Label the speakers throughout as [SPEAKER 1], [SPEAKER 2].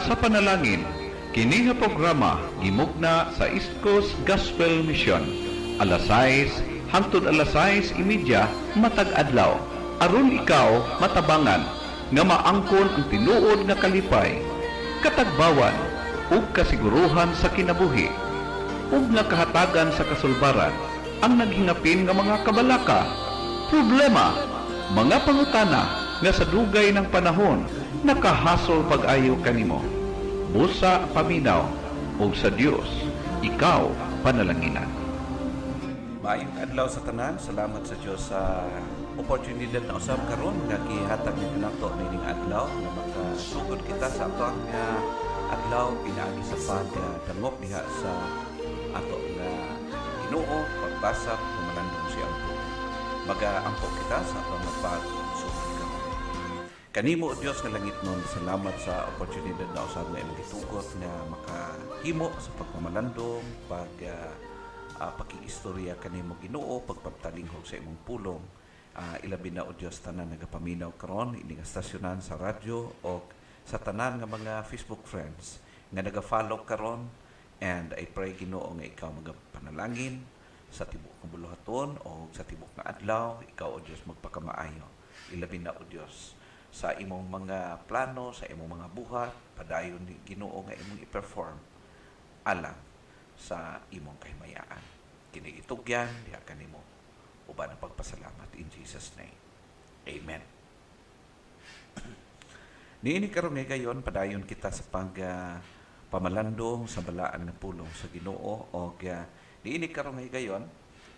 [SPEAKER 1] sa panalangin. Kini nga programa gimugna sa East Coast Gospel Mission. Alas 6 hangtod alas 6:30 matag adlaw. Aron ikaw matabangan nga maangkon ang tinuod nga kalipay, katagbawan ug kasiguruhan sa kinabuhi ug nga kahatagan sa kasulbaran ang naghingapin nga mga kabalaka, problema, mga pangutana nga sa dugay ng panahon nakahasol pag-ayo kanimo. Busa paminaw ug sa Dios ikaw panalanginan.
[SPEAKER 2] Maayong adlaw sa tanan. Salamat sa Dios sa oportunidad na usab karon nga gihatag ni kanato nining adlaw nga makasugod kita sa ato nga adlaw pinaagi sa pagdangop diha sa ato nga Ginoo pagbasa pumalandong siya ampo. Magaampo kita sa ato nga pagsugod karon. Kanimo o Dios nga langit nun, salamat sa oportunidad na usab nga imong gitugot nga makahimo sa pagpamalandong pakiistorya kanimo Ginoo pagpagtalinghog sa imong pulong. Ilabi na o Diyos tanan nagapaminaw karon ini nga stasyonan sa radyo o sa tanan nga mga Facebook friends nga naga-follow karon, and I pray Ginoo nga ikaw magapanalangin sa tibok nga buluhaton o sa tibok nga adlaw. Ikaw o Diyos magpakamaayo. Ilabi na o Diyos sa imong mga plano, sa imong mga buhat, padayon ni Ginoo nga imong i-perform alang sa imong kahimayaan. Kini itugyan diha kanimo uban ang pagpasalamat in Jesus name. Amen. Niini karon nga gayon padayon kita sa pamalandong sa balaan nga pulong sa Ginoo o niini karon nga gayon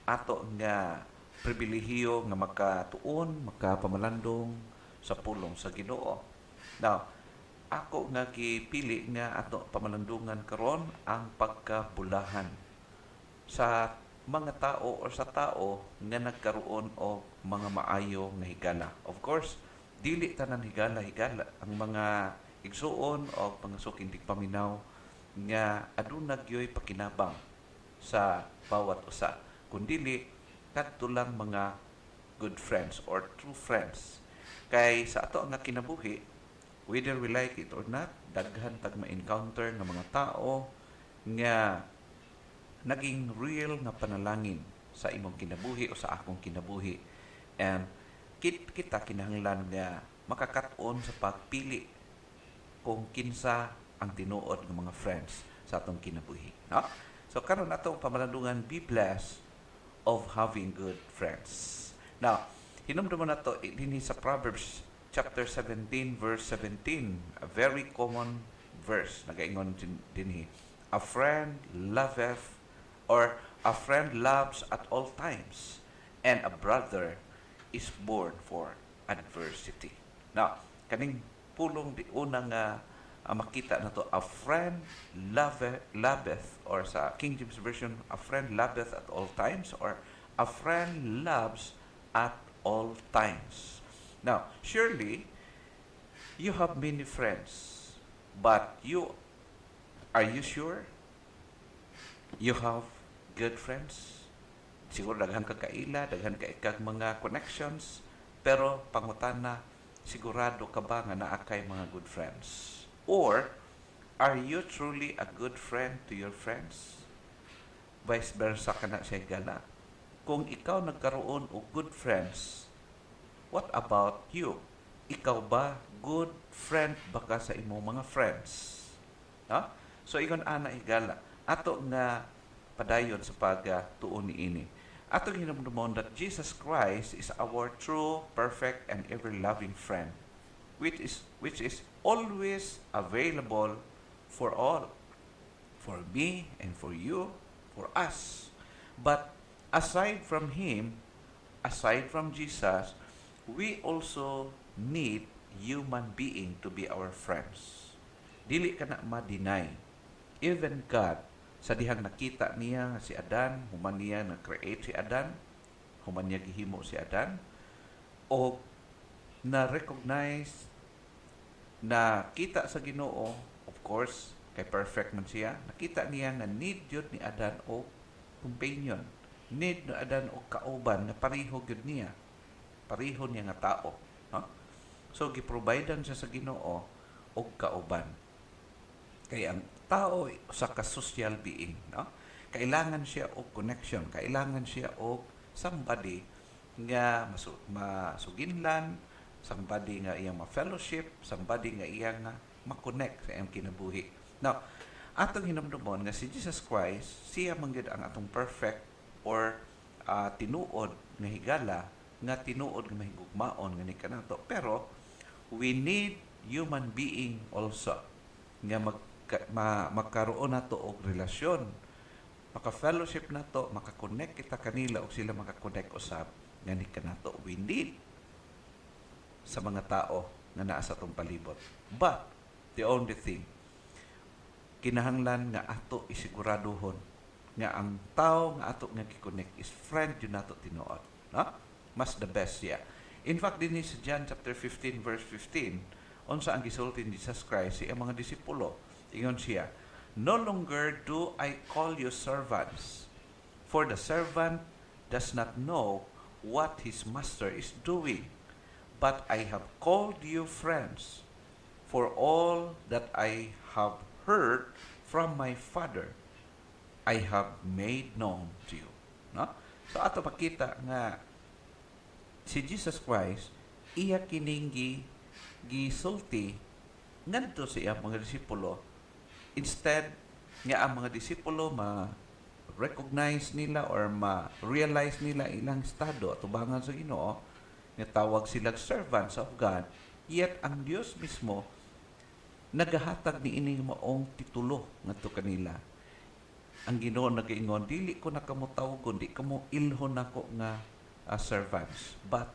[SPEAKER 2] ato nga pribilehiyo nga makatuon, makapamalandong sa pulong sa Ginoo. Now, ako nga gipili nga ato pamalandungan karon ang pagkabulahan sa mga tao o sa tao nga nagkaroon o mga maayo nga higala. Of course, dili tanan higala ang mga igsuon o mga sukindig paminaw nga aduna gyoy pakinabang sa bawat usa, kundili kadto lang mga good friends or true friends. Kay sa ato nga kinabuhi, whether we like it or not, daghan tag ma-encounter nga mga tao nga naging real nga panalangin sa imong kinabuhi o sa akong kinabuhi. And kita kinahanglan nga makakaton sa pagpili kung kinsa ang tinuod ng mga friends sa atong kinabuhi. No? So karon atong pamalandungan, be blessed of having good friends. Now, hinumduman na to dinhi sa Proverbs chapter 17 verse 17, a very common verse nagaingon dinhi. A friend loveth, or a friend loves at all times, and a brother is born for adversity. Now, kaning pulong di unang makita na to, a friend loveth, or sa King James Version, a friend loveth at all times, or a friend loves at all times. Now, surely, you have many friends, but are you sure you have good friends? Siguro daghan ka kaila, daghan ka ikag mga connections, pero pangutana, sigurado ka ba nga naa kay mga good friends? Or, are you truly a good friend to your friends? Vice versa ka na siya gala. Kung ikaw nagkaroon og good friends, what about you? Ikaw ba good friend baka sa imong mga friends? Ha? So, ingon ana higala. Ato nga padayon sa pagtuon niini. Ato hinumdumon that Jesus Christ is our true, perfect, and ever-loving friend, which is always available for all, for me and for you, for us. But aside from Him, aside from Jesus, we also need human being to be our friends. Dili ka na ma-deny. Even God, sa dihang nakita niya si Adan, human niya na-create si Adan, human niya gihimo si Adan, o na-recognize, na kita sa Ginoo, of course, kay perfect man siya, nakita niya nga need yun ni Adan o companion, need ni Adan o kauban na pareho yun niya, pareho niya nga tao. No? So, giprovidean siya sa Ginoo o kauban. Kay ang tao usa ka social being, no? Kailangan siya og connection, kailangan siya og somebody nga masuginlan, somebody nga iyang ma-fellowship, somebody nga iyang ma-connect sa iyang kinabuhi. Now, atong hinumdumon nga si Jesus Christ, siya man gyud ang atong perfect or tinuod nga higala, nga tinuod nga mahigugmaon nga ni kanato. Pero we need human being also nga magkaroon nato og relasyon, maka-fellowship nato, maka-connect kita kanila o sila maka-connect usab nga ni kanato. We need sa mga tao nga naa sa atong palibot. But the only thing, kinahanglan nga ato isiguraduhon nga ang tao nga ato nga gi-connect is friend yun nato tinuod, no? Mas the best siya. In fact, din sa John chapter 15 verse 15, unsa ang gisulti ni Jesus Christ sa mga disipulo, ingon siya, "No longer do I call you servants, for the servant does not know what his master is doing, but I have called you friends, for all that I have heard from my Father, I have made known to you." No? So ato makita nga si Jesus Christ iya kining gisulti ngadto sa iyang mga disipulo, instead nga ang mga disipulo ma-recognize nila or ma-realize nila ilang estado at tubangan sa Ginoo, nga tawag silang servants of God, yet ang Dios mismo nagahatag ni ini maong titulo ngadto kanila. Ang Ginoo nagaingon, dili ko na kamo tawgon, di kamo ilhon nako nga servants, but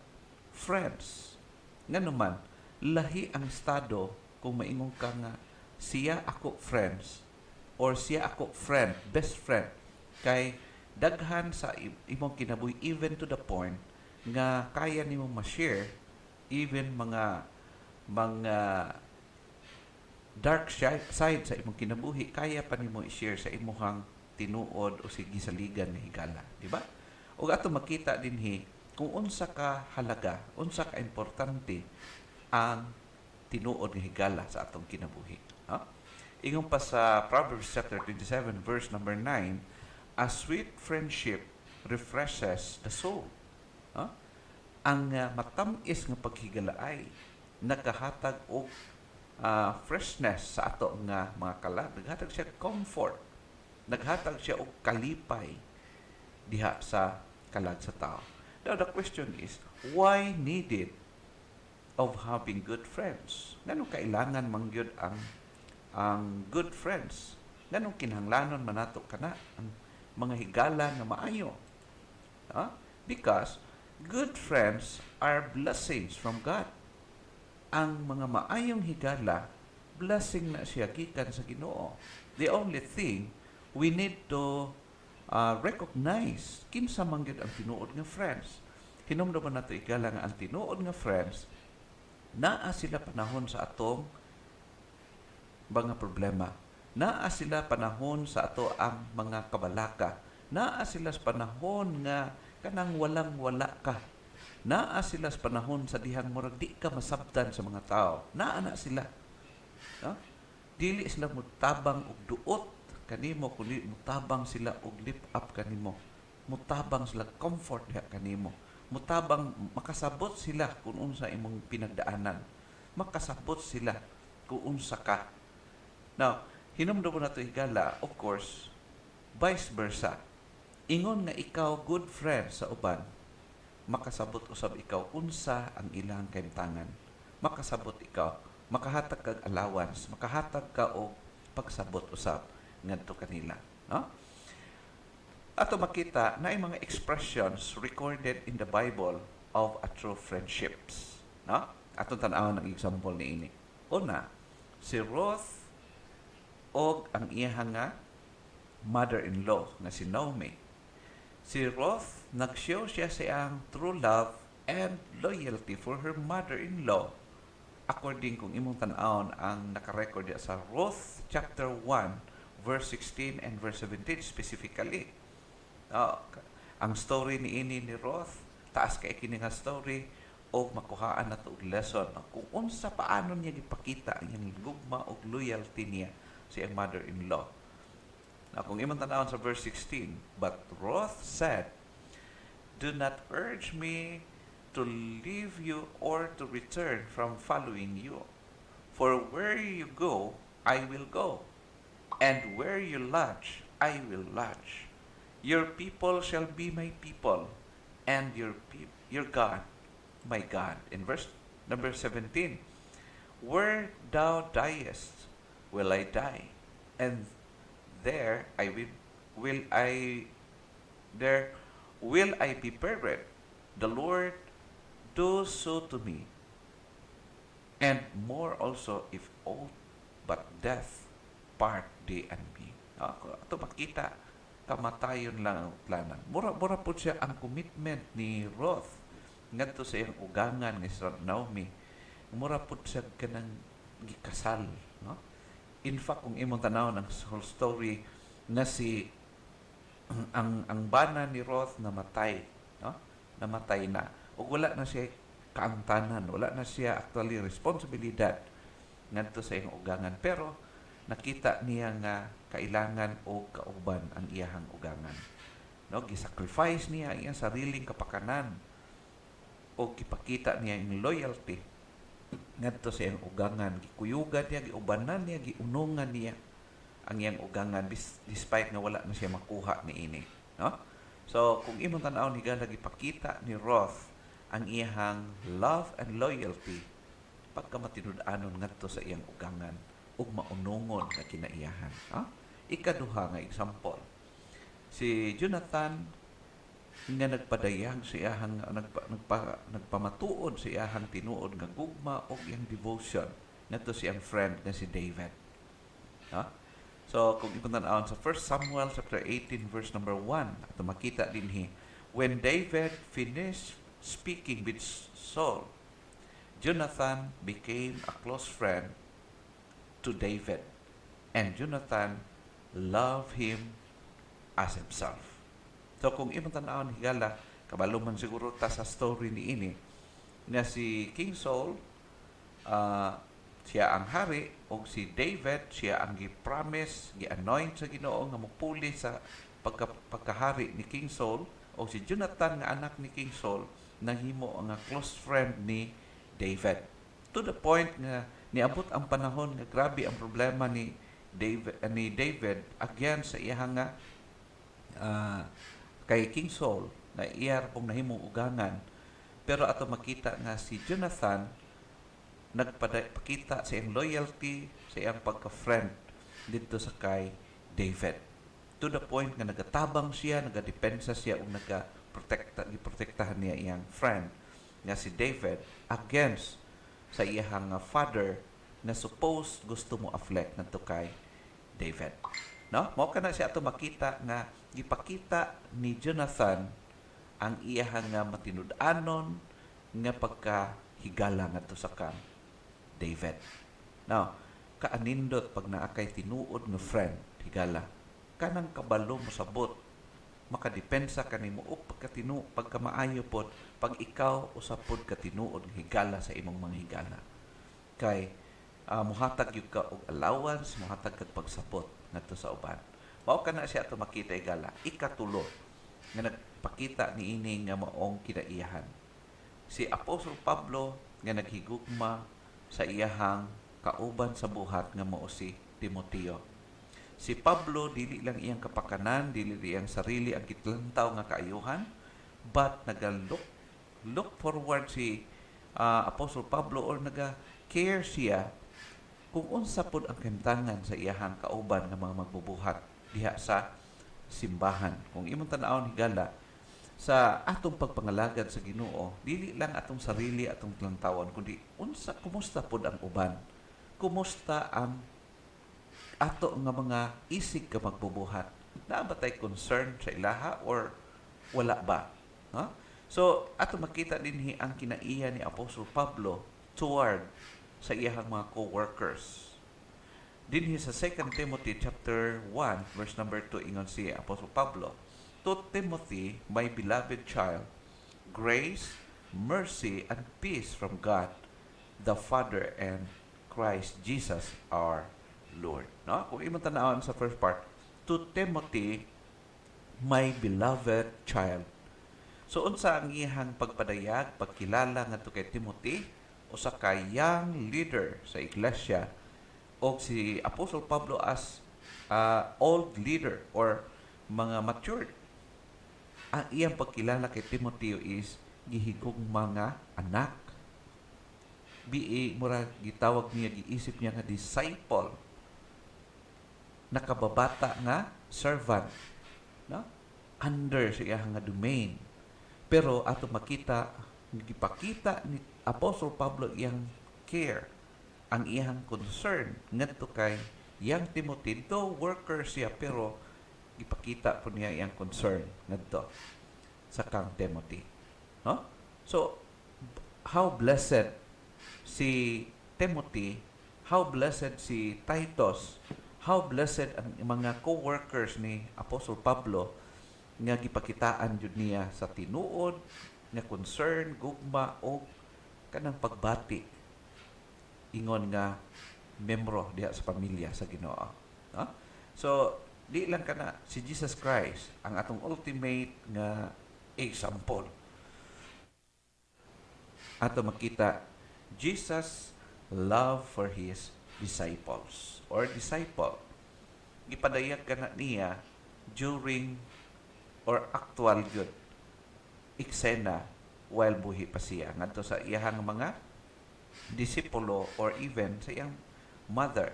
[SPEAKER 2] friends. Nga naman, lahi ang estado kung maingon ka nga siya ako friends or siya ako friend, best friend, kay daghan sa imong kinabuhi, even to the point nga kaya nimo ma-share even mga dark side sa imong kinabuhi, kaya pa nimo i-share sa imong tinuod o sige saligan nga higala, di ba? Ug ato makita dinhi kung unsa ka halaga, unsa ka importante ang tinuod nga higala sa atong kinabuhi. Ha? Ingon pa sa Proverbs chapter 27 verse number 9, "A sweet friendship refreshes the soul." Ha? Ang matamis nga paghigalaay nagahatag og freshness sa ato nga mga kalag, naghatag siya comfort, naghatag siya og kalipay diha sa kalag sa tao. Now the question is, why needed of having good friends? Nganong kailangan mangyud ang good friends? Nganong kinahanglanon man nato kana ang mga higala nga maayo? Because good friends are blessings from God. Ang mga maayong higala, blessing na siya gikan sa Ginoo. The only thing we need to recognize kinsa man gyud ang tinuod nga friends. Hinumduman nato igala nga ang tinuod nga friends naa sila panahon sa atong mga problema. Naa sila panahon sa ato ang mga kabalaka. Naa sila sa panahon nga kanang walang-wala ka. Naa sila sa panahon sa dihang murag di ka masabtan sa mga tao. Naa na sila. Dili sila mutabang og duot kanimo, kundi mutabang sila og lift up kanimo. Mutabang sila comfort diha kanimo. Mutabang makasabot sila kung unsa imong pinagdaanan. Makasabot sila kung unsa ka. Now, hinumdum nato higala, of course, vice versa. Ingon nga ikaw good friend sa uban, makasabot usab ikaw unsa ang ilang kaimtangan. Makasabot ikaw, makahatag kag allowance, makahatag ka og pagsabot usab ngadto kanila, no? Ato makita na ay mga expressions recorded in the Bible of a true friendships, no? Ato tan-awon ang example niini. Una, si Ruth og ang iyang nga mother-in-law nga si Naomi. Si Ruth, nag-show siya sa iyang true love and loyalty for her mother-in-law. According kung imong tan-awon ang nakarecord sa Ruth chapter 1 verse 16 and verse 17 specifically. Ang story ni Ruth, taas kay kini nga story o makuhaan nato og lesson kung unsa paano niya gipakita ang iyang gugma og loyalty niya siyang mother-in-law. Now, kung imong tanawon sa verse 16, but Ruth said, "Do not urge me to leave you or to return from following you. For where you go, I will go, and where you lodge, I will lodge. Your people shall be my people, and your God, my God." In verse number 17, "Where thou diest, will I die, and there I will I there will I be buried. The Lord do so to me, and more also, if aught but death part thee and me." Ito makita, kamatayon lang ang planan. Mura po siya ang commitment ni Ruth ngadto sa iyang ugangan ni Naomi. Mura po siya kanang gikasal, no? In fact, kung imong tanaw ng whole story na si ang bana ni Ruth namatay, no? Namatay na. O wala na siya kaangtanan, wala na siya actually responsibilidad ngadto sa iyang ugangan. Pero nakita niya nga kailangan o kauban ang iyahang ugangan. No, gisacrifice niya ang iyang sariling kapakanan o gipakita niya ang loyalty ngadto sa iyang ugangan. Gikuyugan niya, giubanan niya, giunungan niya ang iyang ugangan despite nga wala na siya makuha ni ini, no? So kung imong tan-aw ni gala gipakita ni Ruth ang iyang love and loyalty pagkamatinud-anon ngadto sa iyang ugangan ug maunungon nga kinaiyahan. Ikaduha nga example, si Jonathan nga nagpadayag sa iyang nagpamatuod sa iyang tinuod nga gugma ug iyang devotion ngadto sa iyang friend nga si David. So kung ipuntan-aon sa 1 Samuel chapter 18 verse number 1, ato makita dinhi, when David finished speaking with Saul, Jonathan became a close friend to David, and Jonathan loved him as himself. So kung imong tan-awon higala, kabalo man siguro ta sa story ni ini na si King Saul, siya ang hari, o si David siya ang gi-promise, gi-anoint sa Ginoo nga mopuli sa pagkahari ni King Saul, o si Jonathan nga anak ni King Saul nahimo ang close friend ni David. To the point nga niabot ang panahon nga grabe ang problema ni David again sa iyang kay King Saul na iya pong nahimong ugangan. Pero ato makita nga si Jonathan nagpakita sa iyang loyalty, sa iyang pagka-friend dito sa kay David. To the point nga nagatabang siya, nagadepensa siya, o giprotektahan niya iyang friend nga si David against sa iyang father na suppose gusto mo afflict ngadto kay David. No? Mao kana siya ato makita nga gipakita ni Jonathan ang iyang matinud-anon nga pagkahigala ngadto sa kang David. Now, kaanindot pag naakay tinuod nga friend, higala, kanang kabalo mo sabot, makadepensa kanimo o pagkamaayo pod pag ikaw usapod ka tinuod higala sa imong mga higala. Kay muhatag yung ka og allowance, muhatag kag pagsapot ngadto sa uban. Mao kana siya ato makita higala. Ikatulo nga nagpakita ni ini nga maong kinaiyahan. Si Apostol Pablo nga naghigugma sa iyahang kauban sa buhat nga mao si Timoteo. Si Pablo dili lang iyang kapakanan, dili iyang sarili ang gitlantaw nga kaayuhan, but look forward si Apostle Pablo or naga-care siya kung unsa pod ang kantangan sa iyahang kauban nga mga magbubuhat diha sa simbahan. Kung imong tan-awon higala sa atong pagpangalagad sa Ginoo, dili lang atong sarili atong tlantawan, kundi kumusta pod ang uban, kumusta ang ato nga mga isig ka magbubuhat, naa ba tay concern sa ilaha or wala ba? So ato makita dinhi ang kinaiya ni Apostol Pablo toward sa iyang mga co-workers. Dinhi sa 2 Timothy chapter 1 verse number 2 ingon si Apostol Pablo, "To Timothy, my beloved child, grace, mercy, and peace from God, the Father, and Christ Jesus our Lord. No? Kung imong tanawon sa first part, to Timothy, my beloved child. So unsa ang iyang pagpadayag, pagkilala ngadto kay Timothy, usa ka young leader sa iglesia, o si Apostle Pablo as old leader or mga matured. Ang iyang pagkilala kay Timothy is gihigong mga anak. Mura gitawag niya, giisip niya nga disciple, nakababata nga servant, no? Under sa iyang nga domain. Pero ato gipakita ni Apostle Pablo iyang care, ang iyang concern ngadto kay yang Timothy, though worker siya, pero ipakita po niya iyang concern ngadto sa kang Timothy. No? So, how blessed si Timothy, how blessed si Titus, how blessed ang mga co-workers ni Apostle Pablo nga gipakitaan jud niya sa tinuod nga concern, gugma o kanang pagbati ingon nga membro diha sa pamilya sa Ginoo. No? So, di lang kana si Jesus Christ ang atong ultimate nga example. Ato makita Jesus love for his disciples or disciple. Gipadayag kana niya during or actual good eksena while buhi pa siya ngadto sa iyang mga disipulo or even sa iyang mother.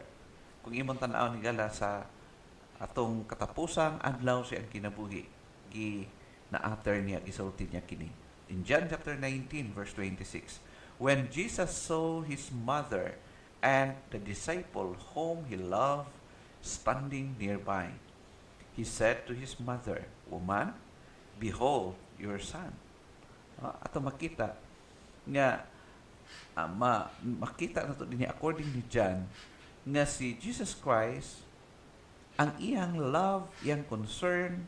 [SPEAKER 2] Kung imong tan-aw ni gala sa atong katapusang adlaw sa iyang kinabuhi, na-utter niya, gisulti niya kini. In John chapter 19 verse 26, when Jesus saw his mother and the disciple whom he loved standing nearby, he said to his mother, "Woman, behold your son." Ato makita nga makita na to din according ni John nga si Jesus Christ, ang iyang love, iyang concern,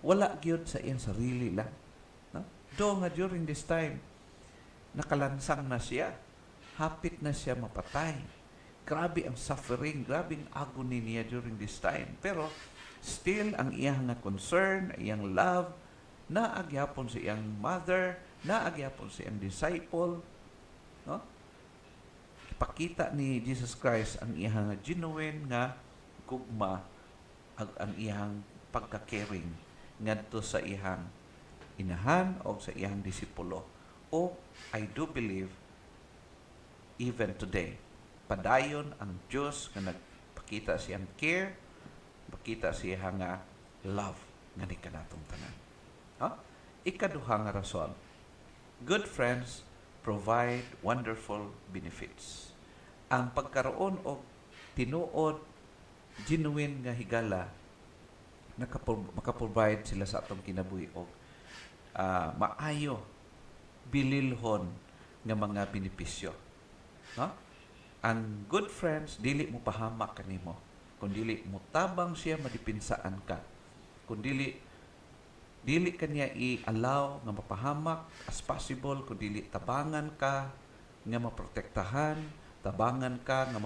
[SPEAKER 2] wala gyud sa iyang sarili lang. No? Do nga during this time, nakalansang na siya, hapit na siya mapatay. Grabe ang suffering, grabe ang agony niya during this time. Pero still, ang iyang nga concern, iyang love, naagyapon sa iyang mother, naagyapon sa iyang disciple. No? Ipakita ni Jesus Christ ang iyang genuine nga gugma, ang iyang pagka-caring ngadto sa iyang inahan o sa iyang disipulo. O I do believe even today, padayon ang Diyos nga nagpakita siyang care, pakita siya nga love nga ni kanatong tanan. Ikaduha nga rason, good friends provide wonderful benefits. Ang pagkaroon og tinuod, genuine nga higala, makaprovide sila sa atong kinabuhi og maayo, bililhon nga mga benepisyo. No? Ang good friends, dili mo pahamak kanimo. Kung dili mo tabang siya, madipinsaan ka. Kung dili kanya i-allow nga mapahamak as possible, kung dili tabangan ka nga maprotektahan, tabangan ka nga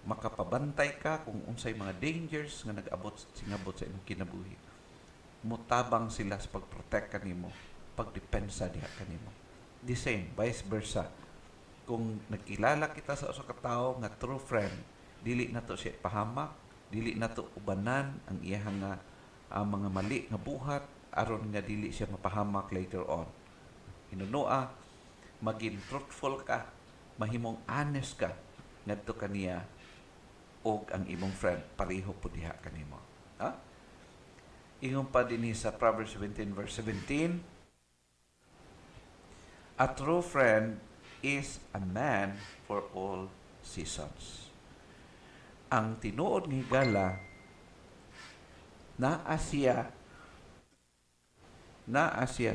[SPEAKER 2] makapabantay ka kung unsay mga dangers nga singabot sa imong kinabuhi. Mutabang sila sa pagprotect kanimo, pagdepensa diha kanimo. The same, vice versa. Kung nagkilala kita sa usa ka tawo nga true friend, dili na to siya pahamak, dili na to ubanan ang iyang nga mga mali nga buhat aron nga dili siya mapahamak later on. Hinunoa, maging truthful ka, mahimong honest ka ngadto kaniya og ang imong friend pareho po diha kanimo. Ingon pa dinhi sa Proverbs 17 verse 17, a true friend is a man for all seasons. Ang tinuod nga higala naa siya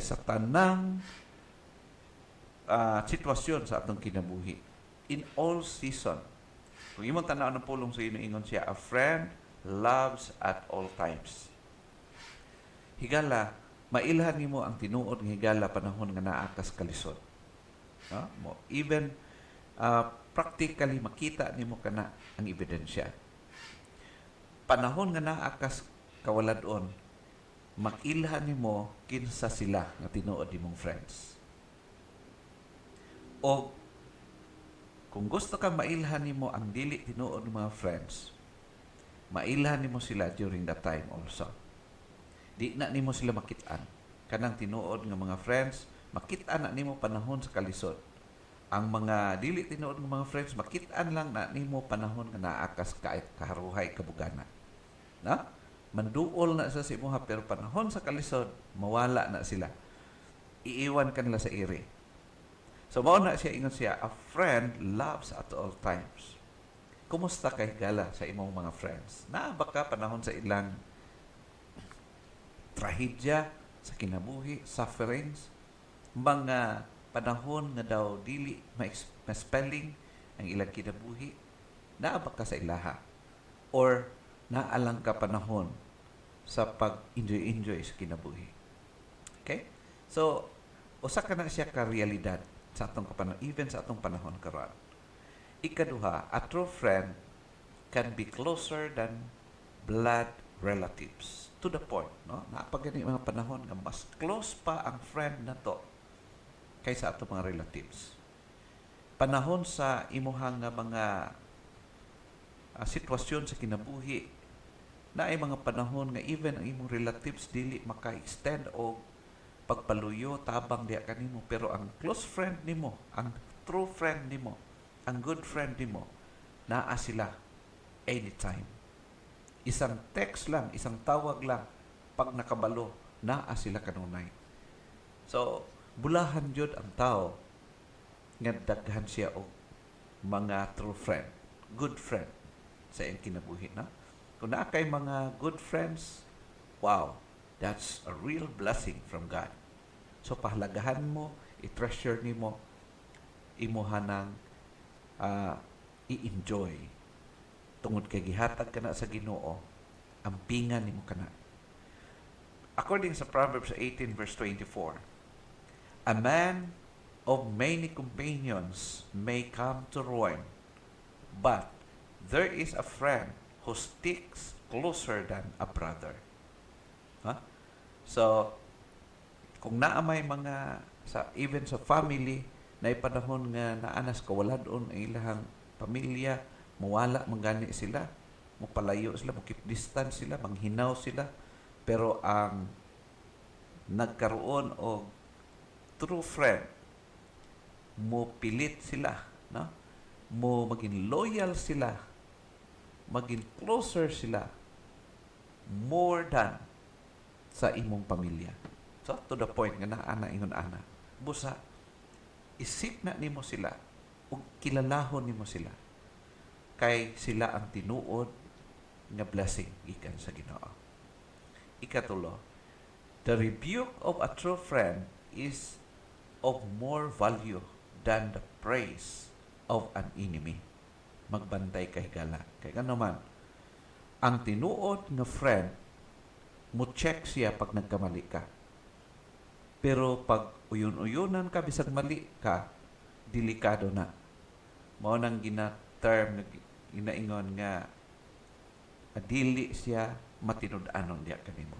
[SPEAKER 2] sa tanang sitwasyon sa atong kinabuhi. In all season. Kung imong tanaw ng pulong sa inyo, ingon siya, a friend loves at all times. Higala, mailhan nimo ang tinuod ng higala panahon nga naa kas kalisod. Even practically makita nimo kana ang ebidensya. Panahon nga naa kas kawaladon, makilhan nimo kinsa sila nga tinuod nimong friends. O kung gusto kang mailhan nimo ang dili tinuod ng mga friends, mailhan nimo sila during that time also. Di na nimo sila makitaan. Kanang tinuod nga mga friends, makitaan na nimo panahon sa kalisod. Ang mga dili tinuod ng mga friends, makitaan lang na nimo panahon nga naakas kaharuhay kabugana. Na? Manduol na sa imuha, pero panahon sa kalisod, mawala na sila. Iiwan ka nila sa iri. So, mao na siya, ingon siya, a friend loves at all times. Kumusta kay gala sa imong mga friends? Na baka panahon sa ilang trahedya, sa kinabuhi, sufferings, mga panahon nga daw dili ma-spelling ang ilang kinabuhi, naabak ka sa ilaha. Or naalang ka panahon sa pag-enjoy sa kinabuhi. Okay? So, usa ka na siya ka realidad sa atong kapanahon, even sa atong panahon karon. Ikaduha, a true friend can be closer than blood relatives. To the point, no? Napagani mga panahon nga mas close pa ang friend na to kaysa atong mga relatives. Panahon sa imuhang nga mga sitwasyon sa kinabuhi, na ay mga panahon nga even ang imong relatives dili maka-extend o pagpaluyo tabang diya kanimo, pero ang close friend nimo, ang true friend nimo, ang good friend nimo, naa sila anytime. Isang text lang, isang tawag lang, pag nakabalo, naa sila kanunay. So, bulahan jud ang tao nga daghan siya og mga true friend, good friend sa iyang kinabuhi, na? Kung naa kay mga good friends, wow, that's a real blessing from God. So, pahalagahan mo, i-treasure nimo, imuhanang i-enjoy. Tungod kay gihatag kana sa Ginoo, ang pingan nimo kana. According sa Proverbs 18 verse 24, a man of many companions may come to ruin, but there is a friend who sticks closer than a brother. Huh? So, kung naa may mga, even sa family, na ipanahon nga naanas kawaladon ang ilahang pamilya, mawala, manggani sila, mapalayo sila, keep distance sila, manghinaw sila, pero ang nagkaroon o true friend, mo pilit sila, no? Mo maging loyal sila, maging closer sila, more than sa imong pamilya. So, to the point nga ana ingon ana, busa, isip na nimo sila, ug kilalahon nimo sila, kay sila ang tinuod nga blessing gikan sa Ginoo. Ikatulo, the rebuke of a true friend is of more value than the praise of an enemy. Magbantay kay gala. Kay naman, ang tinuod nga friend, mo check siya pag nagkamali ka. Pero pag uyon-uyonan ka, bisag mali ka, delikado na. Mao nang gina-term, ginaingon nga, dili siya matinud-anon diya kanimo.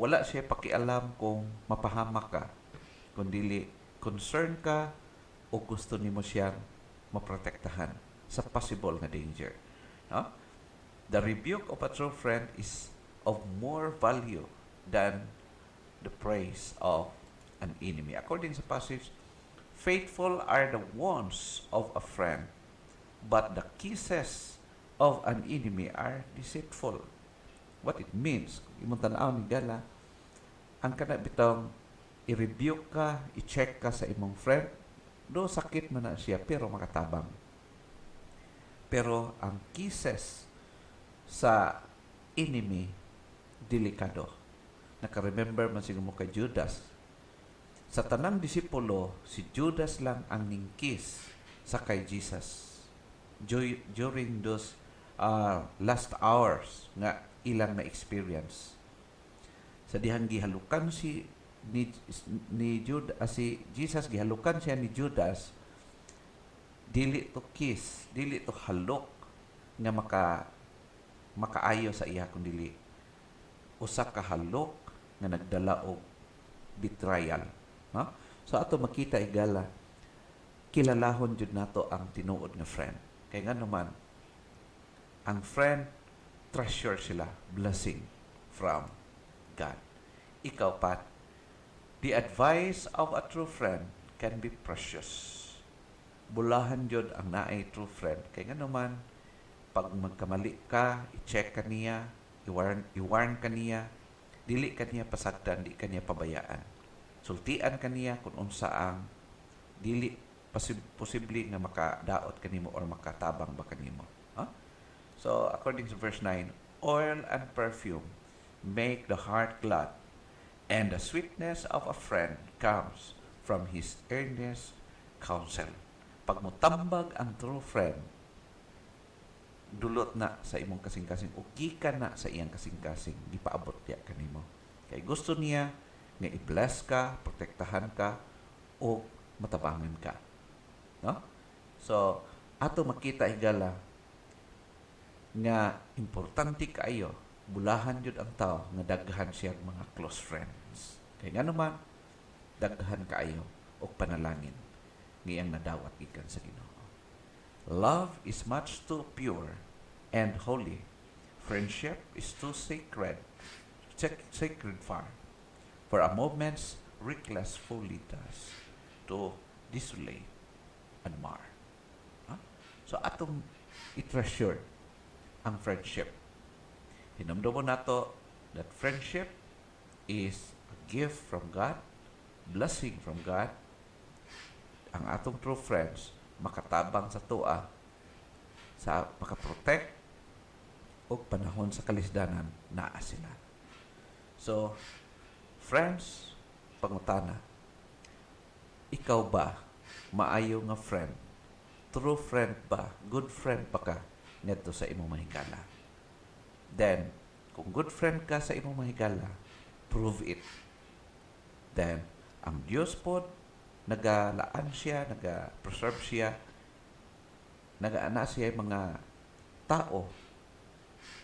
[SPEAKER 2] Wala siya pakialam kung mapahamak ka, kung dili concern ka o gusto nimo siyang maprotektahan sa possible nga danger. No? The rebuke of a true friend is of more value than the praise of an enemy. According sa passage, faithful are the wounds of a friend, but the kisses of an enemy are deceitful. What it means, imong tan-aw ni gala, ang kana bitong i-rebuke ka, i-check ka sa imong friend, do sakit man na siya pero makatabang. Pero ang kisses sa enemy delikado. Naka-remember man siguro mo kay Judas. Sa tanang disipulo, si Judas lang ang ningkis sa kay Jesus during those last hours nga ilang na experience. Sa dihang gihalukan si Judas, si Jesus gihalukan siya ni Judas, dili to kiss, dili to halok nga makaayo sa iya kung dili usa ka halok nga nagdala og betrayal, no? So ato makita igala kilalahon jud nato ang tinuod nga friend. Kay nga naman ang friend treasure sila, blessing from God. Ikaw pat, the advice of a true friend can be precious. Bulahan jud ang naay true friend. Kay nga naman pag magkamali ka, i-check ka niya, i-warn ka niya, dili ka niya pasagdan, di ka niya pabayaan. Sultian ka niya kung unsa ang dili posible nga makadaot kanimo or makatabang ba kanimo. Huh? So, according to verse 9, oil and perfume make the heart glad, and the sweetness of a friend comes from his earnest counsel. Pag mutambag ang true friend, dulot na sa imong kasing-kasing o gikan na sa iyang kasing-kasing gipaabot niya kanimo. Kay gusto niya nga i-bless ka, protektahan ka o matabangan ka. No? So, ato makita igala nga importante kaayo bulahan jud ang tao nga daghan siya mga close friends. Kay nga naman daghan kaayo og panalangin ngiyang nadawat gikan sa Ginoo. Love is much too pure and holy. Friendship is too sacred far for a moment's reckless folly does to desolate and mar. Huh? So atong i-treasure ang friendship. Hinumdum mo nato that friendship is a gift from God, blessing from God. Ang atong true friends makatabang sa tua, sa makaprotect o panahon sa kalisdanan naa sila. So, friends, pangutana, ikaw ba maayo nga friend? True friend ba? Good friend ba ka ngadto sa imong mahigala? Then, kung good friend ka sa imong mahigala, prove it. Then, ang Diyos po nagalaan siya, nagapreserve siya, nagaana siya mga tao,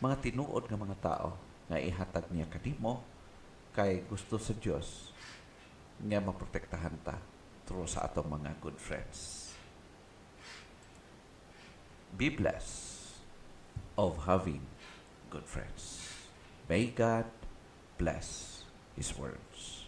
[SPEAKER 2] mga tinuod nga mga tao nga ihatag niya kanimo kay gusto sa Dios nga maprotektahan ta through sa atong mga good friends. Be blessed of having good friends. May God bless His words.